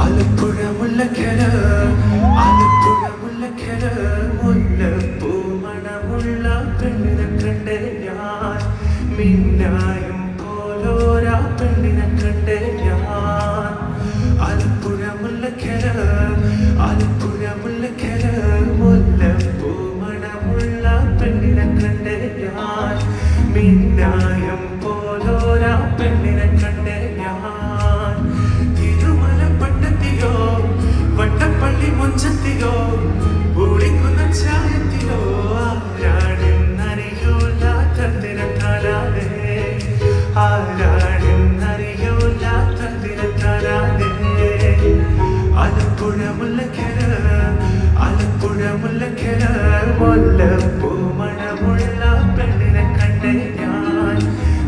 ആലപ്പുഴ മുല്ലക്കര ആലപ്പുഴ മുല്ലക്കര മുല്ലപ്പൂ മണമുള്ള പെണ്ണിനെ കണ്ടേ ഞാൻ മിന്നായും പോലോരാ പെണ്ണിനെ കണ്ടേ ഞാൻ ആലപ്പുഴ മുല്ലക്കര ആലപ്പുഴ മുല്ലക്കര മുല്ലപ്പൂ മണമുള്ള പെണ്ണിനെ കണ്ടേ ഞാൻ മിന്നായും പോലോരാ പെണ്ണിനെ കണ്ടേ ഞാൻ തിരുമലപ്പട്ടത്തിലോ വട്ടപ്പള്ളി മുഞ്ചത്തിലോ പൂളിക്കുന്ന ചായത്തിലോ ആരാണെന്നറിയൂലാത്തതിരത്താലാതെ ആരാണെന്നറിയൂലാത്തതിരത്താലാതെ ആലപ്പുഴ മുല്ലക്കര ആലപ്പുഴ മുല്ലക്കര മുല്ല